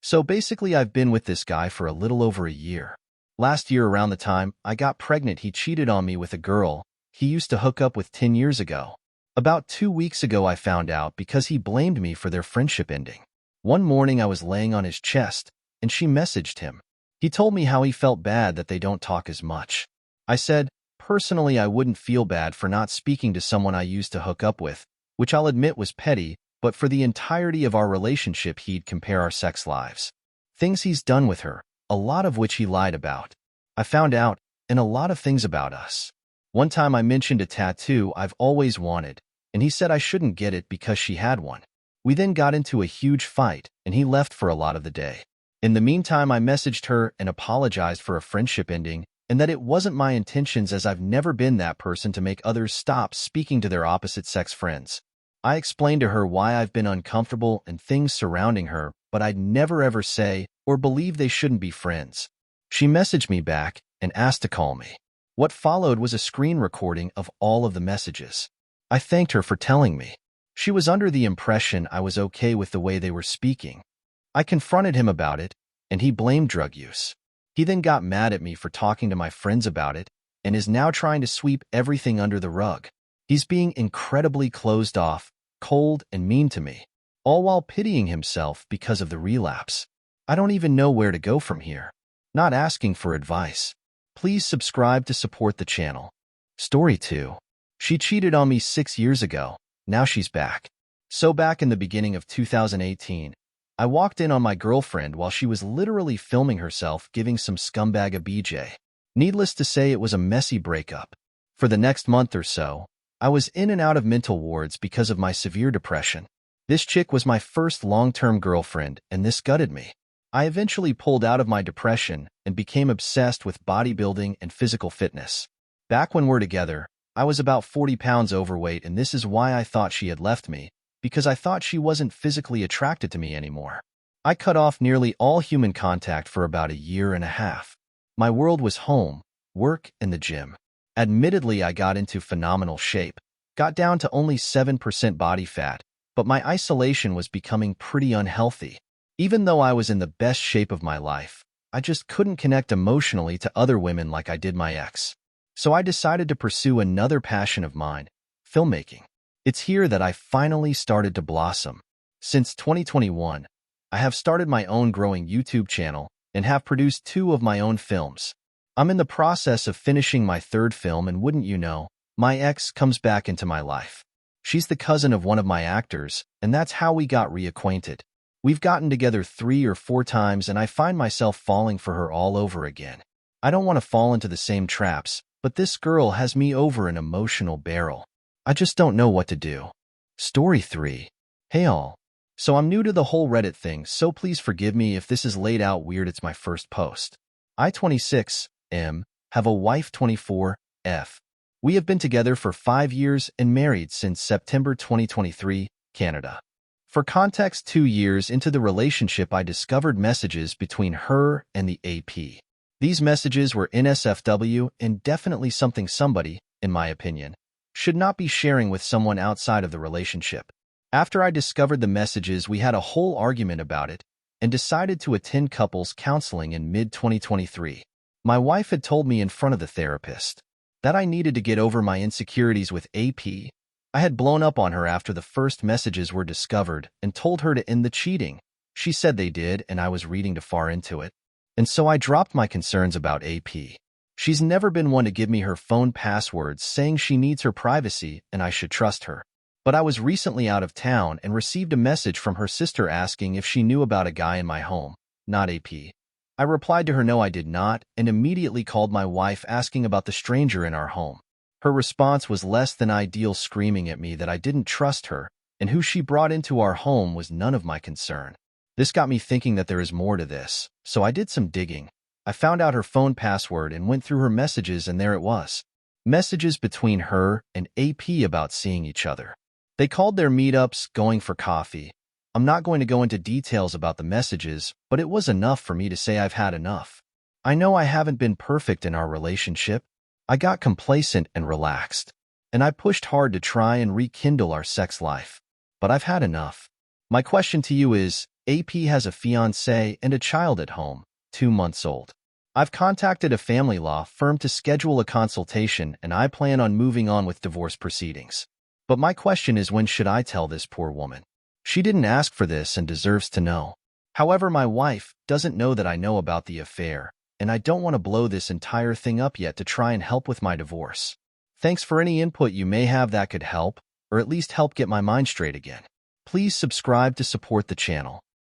So basically, I've been with this guy for a little over a year. Last year around the time I got pregnant, he cheated on me with a girl he used to hook up with 10 years ago. About 2 weeks ago, I found out because he blamed me for their friendship ending. One morning, I was laying on his chest, and she messaged him. He told me how he felt bad that they don't talk as much. I said, personally, I wouldn't feel bad for not speaking to someone I used to hook up with, which I'll admit was petty, but for the entirety of our relationship, he'd compare our sex lives. Things he's done with her, a lot of which he lied about. I found out, and a lot of things about us. One time I mentioned a tattoo I've always wanted, and he said I shouldn't get it because she had one. We then got into a huge fight, and he left for a lot of the day. In the meantime, I messaged her and apologized for a friendship ending, and that it wasn't my intentions, as I've never been that person to make others stop speaking to their opposite-sex friends. I explained to her why I've been uncomfortable and things surrounding her, but I'd never ever say or believe they shouldn't be friends. She messaged me back and asked to call me. What followed was a screen recording of all of the messages. I thanked her for telling me. She was under the impression I was okay with the way they were speaking. I confronted him about it, and he blamed drug use. He then got mad at me for talking to my friends about it and is now trying to sweep everything under the rug. He's being incredibly closed off, cold, and mean to me, all while pitying himself because of the relapse. I don't even know where to go from here. Not asking for advice. Please subscribe to support the channel. Story 2. She cheated on me 6 years ago. Now she's back. So back in the beginning of 2018, I walked in on my girlfriend while she was literally filming herself giving some scumbag a BJ. Needless to say, it was a messy breakup. For the next month or so, I was in and out of mental wards because of my severe depression. This chick was my first long-term girlfriend, and this gutted me. I eventually pulled out of my depression and became obsessed with bodybuilding and physical fitness. Back when we're together, I was about 40 pounds overweight, and this is why I thought she had left me, because I thought she wasn't physically attracted to me anymore. I cut off nearly all human contact for about a year and a half. My world was home, work, and the gym. Admittedly, I got into phenomenal shape, got down to only 7% body fat, but my isolation was becoming pretty unhealthy. Even though I was in the best shape of my life, I just couldn't connect emotionally to other women like I did my ex. So I decided to pursue another passion of mine, filmmaking. It's here that I finally started to blossom. Since 2021, I have started my own growing YouTube channel and have produced 2 of my own films. I'm in the process of finishing my 3rd film, and wouldn't you know, my ex comes back into my life. She's the cousin of one of my actors, and that's how we got reacquainted. We've gotten together 3 or 4 times, and I find myself falling for her all over again. I don't want to fall into the same traps, but this girl has me over an emotional barrel. I just don't know what to do. Story 3. Hey all. So I'm new to the whole Reddit thing, so please forgive me if this is laid out weird. It's my first post. I, 26, have a wife, 24, We have been together for 5 years and married since September 2023, Canada. For context, 2 years into the relationship, I discovered messages between her and the AP. These messages were NSFW and definitely something somebody, in my opinion, should not be sharing with someone outside of the relationship. After I discovered the messages, we had a whole argument about it and decided to attend couples counseling in mid-2023. My wife had told me in front of the therapist that I needed to get over my insecurities with AP. I had blown up on her after the first messages were discovered and told her to end the cheating. She said they did, and I was reading too far into it. And so I dropped my concerns about AP. She's never been one to give me her phone passwords, saying she needs her privacy and I should trust her. But I was recently out of town and received a message from her sister asking if she knew about a guy in my home, not AP. I replied to her no, I did not, and immediately called my wife asking about the stranger in our home. Her response was less than ideal, screaming at me that I didn't trust her, and who she brought into our home was none of my concern. This got me thinking that there is more to this, so I did some digging. I found out her phone password and went through her messages, and there it was. Messages between her and AP about seeing each other. They called their meetups going for coffee. I'm not going to go into details about the messages, but it was enough for me to say I've had enough. I know I haven't been perfect in our relationship. I got complacent and relaxed, and I pushed hard to try and rekindle our sex life. But I've had enough. My question to you is, AP has a fiancé and a child at home, 2 months old. I've contacted a family law firm to schedule a consultation, and I plan on moving on with divorce proceedings. But my question is, when should I tell this poor woman? She didn't ask for this and deserves to know. However, my wife doesn't know that I know about the affair, and I don't want to blow this entire thing up yet to try and help with my divorce. Thanks for any input you may have that could help, or at least help get my mind straight again. Please subscribe to support the channel.